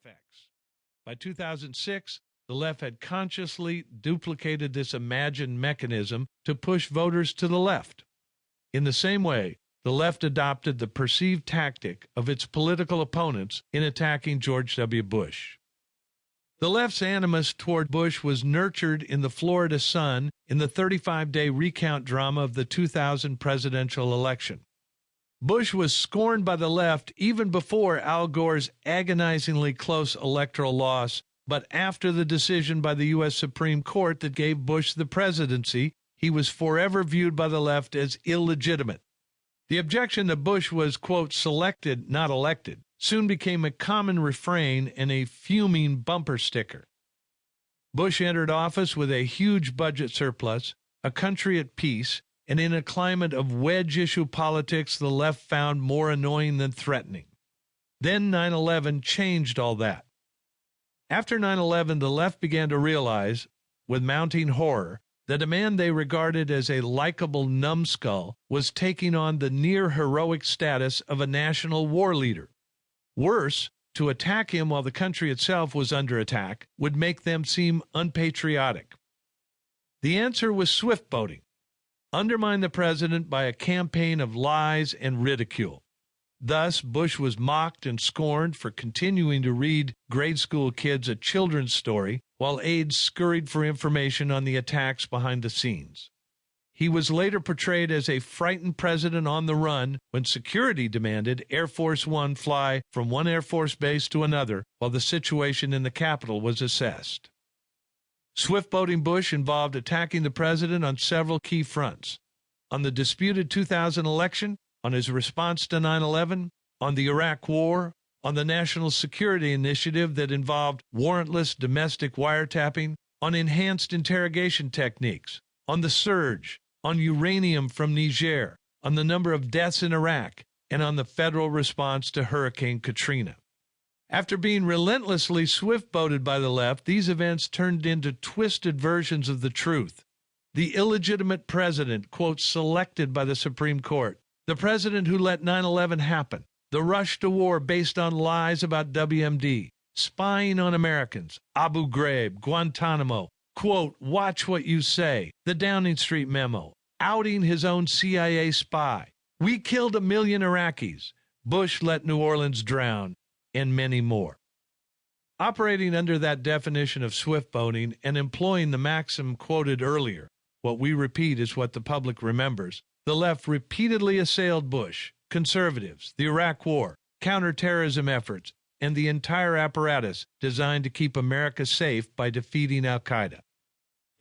effects. By 2006, the left had consciously duplicated this imagined mechanism to push voters to the left. In the same way, the left adopted the perceived tactic of its political opponents in attacking George W. Bush. The left's animus toward Bush was nurtured in the Florida Sun in the 35-day recount drama of the 2000 presidential election. Bush was scorned by the left even before Al Gore's agonizingly close electoral loss, but after the decision by the U.S. Supreme Court that gave Bush the presidency, he was forever viewed by the left as illegitimate. The objection that Bush was, quote, selected, not elected, soon became a common refrain and a fuming bumper sticker. Bush entered office with a huge budget surplus, a country at peace, and in a climate of wedge-issue politics the left found more annoying than threatening. Then 9/11 changed all that. After 9/11, the left began to realize, with mounting horror, that a man they regarded as a likable numbskull was taking on the near-heroic status of a national war leader. Worse, to attack him while the country itself was under attack would make them seem unpatriotic. The answer was swiftboating. Undermine the president by a campaign of lies and ridicule. Thus, Bush was mocked and scorned for continuing to read grade school kids a children's story while aides scurried for information on the attacks behind the scenes. He was later portrayed as a frightened president on the run when security demanded Air Force One fly from one Air Force base to another while the situation in the Capitol was assessed. Swiftboating Bush involved attacking the president on several key fronts: on the disputed 2000 election, on his response to 9/11, on the Iraq War, on the national security initiative that involved warrantless domestic wiretapping, on enhanced interrogation techniques, on the surge, on uranium from Niger, on the number of deaths in Iraq, and on the federal response to Hurricane Katrina. After being relentlessly swift-boated by the left, these events turned into twisted versions of the truth. The illegitimate president, quote, selected by the Supreme Court, the president who let 9/11 happen, the rush to war based on lies about WMD, spying on Americans, Abu Ghraib, Guantanamo, quote, watch what you say, the Downing Street memo, outing his own CIA spy, we killed 1 million Iraqis, Bush let New Orleans drown, and many more. Operating under that definition of swiftboating and employing the maxim quoted earlier, what we repeat is what the public remembers, the left repeatedly assailed Bush, conservatives, the Iraq War, counterterrorism efforts, and the entire apparatus designed to keep America safe by defeating al-Qaeda.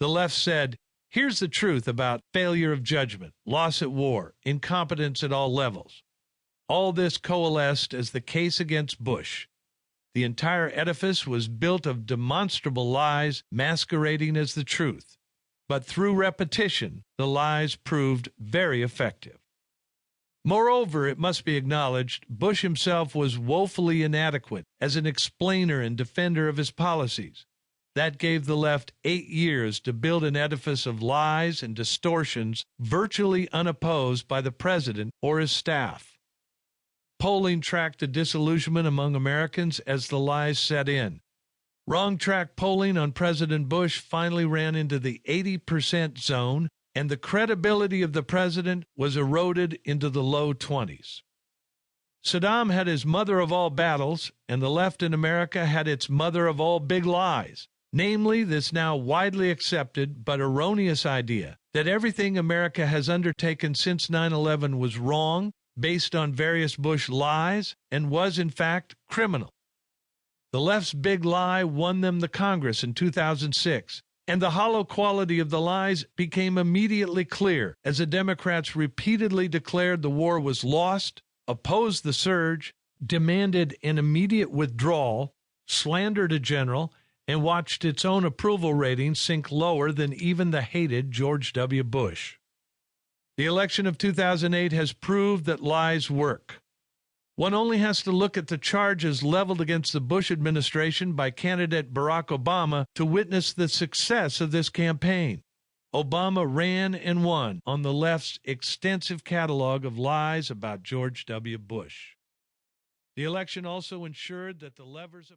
The left said, here's the truth about failure of judgment, loss at war, incompetence at all levels. All this coalesced as the case against Bush. The entire edifice was built of demonstrable lies masquerading as the truth. But through repetition, the lies proved very effective. Moreover, it must be acknowledged, Bush himself was woefully inadequate as an explainer and defender of his policies. That gave the left 8 years to build an edifice of lies and distortions virtually unopposed by the president or his staff. Polling tracked the disillusionment among Americans as the lies set in. Wrong-track polling on President Bush finally ran into the 80% zone, and the credibility of the president was eroded into the low 20s. Saddam had his mother of all battles, and the left in America had its mother of all big lies, namely this now widely accepted but erroneous idea that everything America has undertaken since 9/11 was wrong, based on various Bush lies, and was, in fact, criminal. The left's big lie won them the Congress in 2006, and the hollow quality of the lies became immediately clear as the Democrats repeatedly declared the war was lost, opposed the surge, demanded an immediate withdrawal, slandered a general, and watched its own approval rating sink lower than even the hated George W. Bush. The election of 2008 has proved that lies work. One only has to look at the charges leveled against the Bush administration by candidate Barack Obama to witness the success of this campaign. Obama ran and won on the left's extensive catalog of lies about George W. Bush. The election also ensured that the levers of